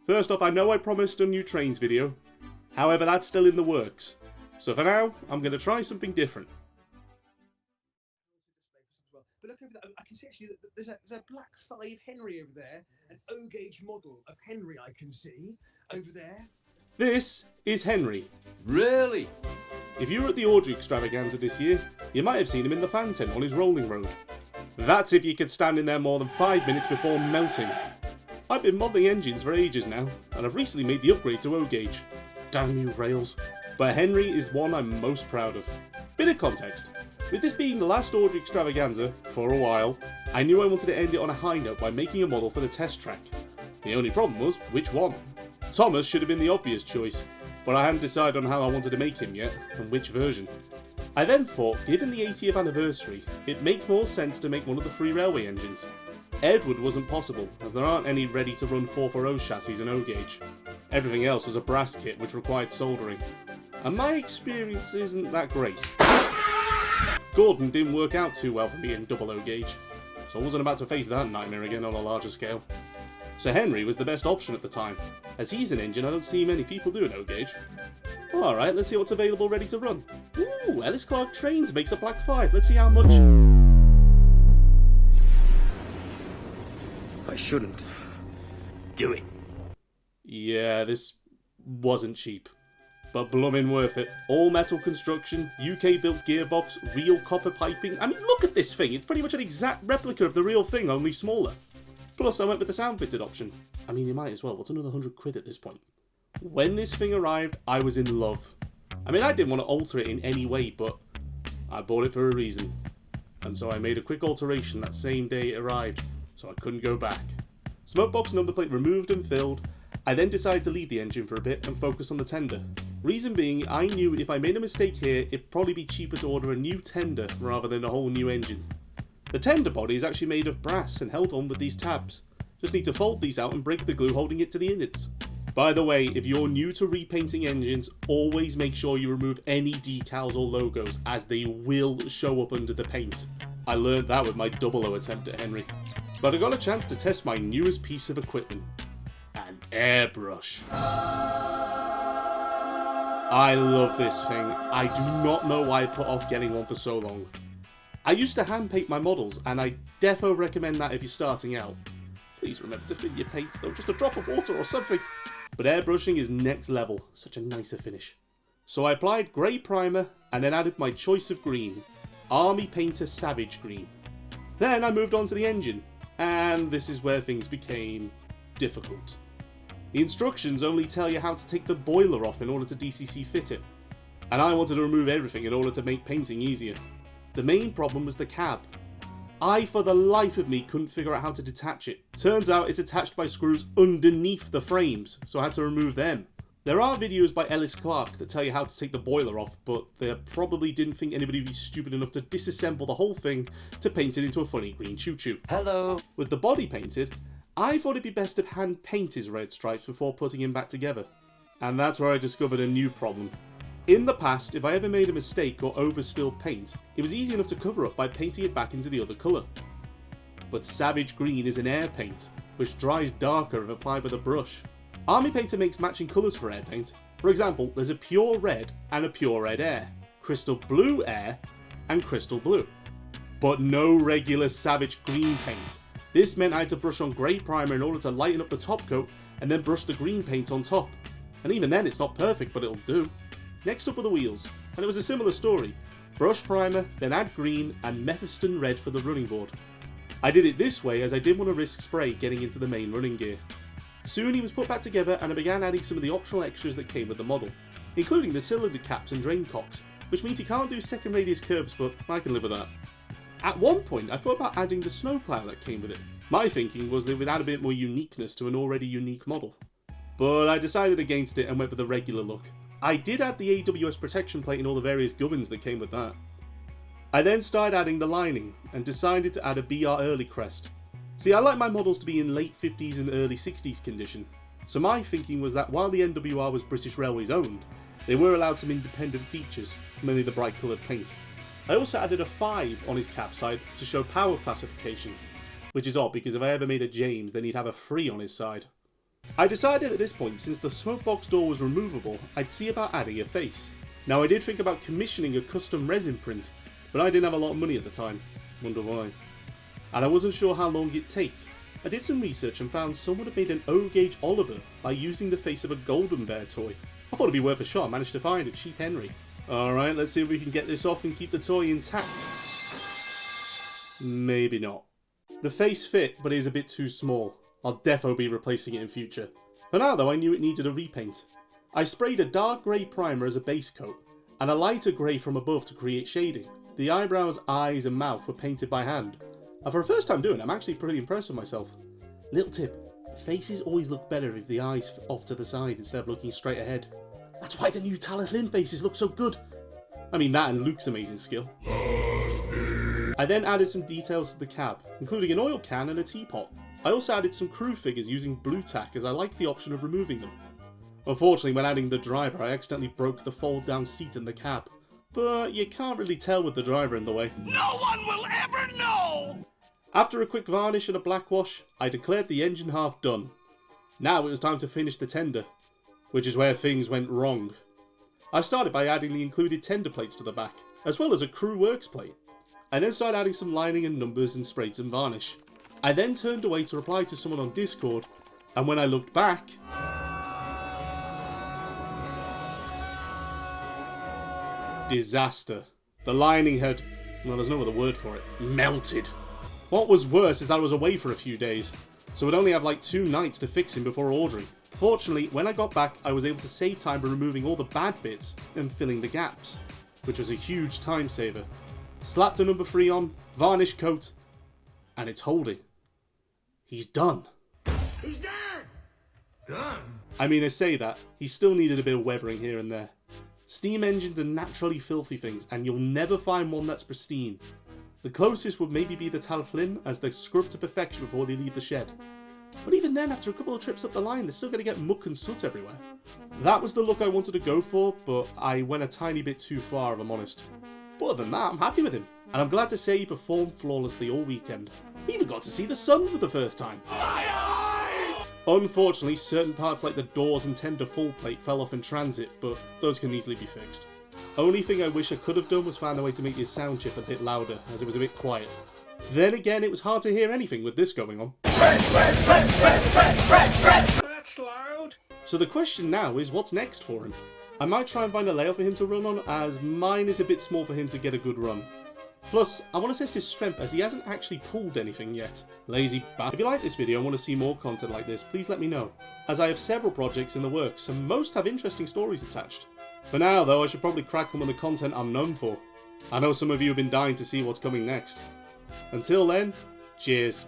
First off, I know I promised a new Trainz video, however that's still in the works. So for now, I'm going to try something different. But look over there, I can see actually that there's a black 5 Henry over there, an O-gauge model of Henry I can see over there. This is Henry. Really? If you were at the Orgy Extravaganza this year, you might have seen him in the fan tent on his rolling road. That's if you could stand in there more than 5 minutes before melting. I've been modelling engines for ages now, and I've recently made the upgrade to O-gauge. Damn you rails. But Henry is one I'm most proud of. Bit of context. With this being the last Orgy Extravaganza, for a while, I knew I wanted to end it on a high note by making a model for the test track. The only problem was, which one? Thomas should have been the obvious choice, but I hadn't decided on how I wanted to make him yet, and which version. I then thought, given the 80th anniversary, it'd make more sense to make one of the free railway engines. Edward wasn't possible, as there aren't any ready-to-run 440 chassis in O-gauge. Everything else was a brass kit which required soldering, and my experience isn't that great. Gordon didn't work out too well for me in double O-gauge, so I wasn't about to face that nightmare again on a larger scale. So Henry was the best option at the time, as he's an engine I don't see many people do in O-gauge. Alright, let's see what's available ready to run. Ooh, Ellis Clark Trainz makes a black 5, let's see how much... I shouldn't. Do it. Yeah, this wasn't cheap, but bloomin' worth it. All metal construction, UK built gearbox, real copper piping. I mean, look at this thing, it's pretty much an exact replica of the real thing, only smaller. Plus I went with the sound fitted option. I mean, you might as well, what's another 100 quid at this point? When this thing arrived, I was in love. I mean, I didn't want to alter it in any way, but I bought it for a reason. And so I made a quick alteration that same day it arrived, so I couldn't go back. Smokebox number plate removed and filled. I then decided to leave the engine for a bit and focus on the tender. Reason being, I knew if I made a mistake here, it'd probably be cheaper to order a new tender rather than a whole new engine. The tender body is actually made of brass and held on with these tabs. Just need to fold these out and break the glue holding it to the innards. By the way, if you're new to repainting engines, always make sure you remove any decals or logos, as they will show up under the paint. I learned that with my 00 attempt at Henry. But I got a chance to test my newest piece of equipment. An airbrush. I love this thing. I do not know why I put off getting one for so long. I used to hand paint my models, and I defo recommend that if you're starting out. Please remember to fill your paints though, just a drop of water or something. But airbrushing is next level, such a nicer finish. So I applied grey primer and then added my choice of green, Army Painter Savage Green. Then I moved on to the engine, and this is where things became difficult. The instructions only tell you how to take the boiler off in order to DCC fit it, and I wanted to remove everything in order to make painting easier. The main problem was the cab. I, for the life of me, couldn't figure out how to detach it. Turns out it's attached by screws underneath the frames, so I had to remove them. There are videos by Ellis Clark that tell you how to take the boiler off, but they probably didn't think anybody would be stupid enough to disassemble the whole thing to paint it into a funny green choo-choo. Hello. With the body painted, I thought it'd be best to hand paint his red stripes before putting him back together. And that's where I discovered a new problem. In the past, if I ever made a mistake or overspilled paint, it was easy enough to cover up by painting it back into the other colour. But Savage Green is an air paint, which dries darker if applied with a brush. Army Painter makes matching colours for air paint. For example, there's a pure red and a pure red air, crystal blue air and crystal blue. But no regular Savage Green paint. This meant I had to brush on grey primer in order to lighten up the top coat and then brush the green paint on top. And even then it's not perfect, but it'll do. Next up were the wheels, and it was a similar story. Brush primer, then add green and Mephiston red for the running board. I did it this way as I didn't want to risk spray getting into the main running gear. Soon he was put back together and I began adding some of the optional extras that came with the model, including the cylinder caps and drain cocks, which means he can't do second radius curves, but I can live with that. At one point I thought about adding the snowplow that came with it. My thinking was that it would add a bit more uniqueness to an already unique model. But I decided against it and went with the regular look. I did add the AWS protection plate and all the various gubbins that came with that. I then started adding the lining and decided to add a BR Early crest. See, I like my models to be in late 50s and early 60s condition, so my thinking was that while the NWR was British Railways owned, they were allowed some independent features, mainly the bright coloured paint. I also added a 5 on his cab side to show power classification, which is odd because if I ever made a James then he'd have a 3 on his side. I decided at this point, since the smokebox door was removable, I'd see about adding a face. Now I did think about commissioning a custom resin print, but I didn't have a lot of money at the time. Wonder why. And I wasn't sure how long it'd take. I did some research and found someone had made an O-gauge Oliver by using the face of a Golden Bear toy. I thought it'd be worth a shot, managed to find a cheap Henry. Alright, let's see if we can get this off and keep the toy intact. Maybe not. The face fit, but it is a bit too small. I'll defo be replacing it in future. For now though, I knew it needed a repaint. I sprayed a dark grey primer as a base coat, and a lighter grey from above to create shading. The eyebrows, eyes and mouth were painted by hand. And for a first time doing it, I'm actually pretty impressed with myself. Little tip, faces always look better if the eyes off to the side instead of looking straight ahead. That's why the new Tyler Flynn faces look so good. I mean that and Luke's amazing skill. I then added some details to the cab, including an oil can and a teapot. I also added some crew figures using blue tack as I liked the option of removing them. Unfortunately, when adding the driver, I accidentally broke the fold down seat in the cab. But you can't really tell with the driver in the way. No one will ever know! After a quick varnish and a black wash, I declared the engine half done. Now it was time to finish the tender, which is where things went wrong. I started by adding the included tender plates to the back, as well as a crew works plate. I then started adding some lining and numbers and sprayed some varnish. I then turned away to reply to someone on Discord, and when I looked back... disaster. The lining had, well, there's no other word for it, melted. What was worse is that I was away for a few days, so I'd only have like 2 nights to fix him before ordering. Fortunately, when I got back, I was able to save time by removing all the bad bits and filling the gaps, which was a huge time saver. Slapped a number 3 on, varnish coat, and it's holding. He's done. He's done! Done? I mean, I say that, he still needed a bit of weathering here and there. Steam engines are naturally filthy things, and you'll never find one that's pristine. The closest would maybe be the Tyler Flynn, as they're scrubbed to perfection before they leave the shed. But even then, after a couple of trips up the line, they're still going to get muck and soot everywhere. That was the look I wanted to go for, but I went a tiny bit too far if I'm honest. But other than that, I'm happy with him, and I'm glad to say he performed flawlessly all weekend. He even got to see the sun for the first time. Unfortunately, certain parts like the doors and tender full plate fell off in transit, but those can easily be fixed. Only thing I wish I could have done was find a way to make his sound chip a bit louder, as it was a bit quiet. Then again, it was hard to hear anything with this going on. That's loud. So the question now is, what's next for him? I might try and find a layout for him to run on, as mine is a bit small for him to get a good run. Plus, I want to test his strength as he hasn't actually pulled anything yet. Lazy bat. If you like this video and want to see more content like this, please let me know, as I have several projects in the works and most have interesting stories attached. For now though, I should probably crack on with the content I'm known for. I know some of you have been dying to see what's coming next. Until then, cheers.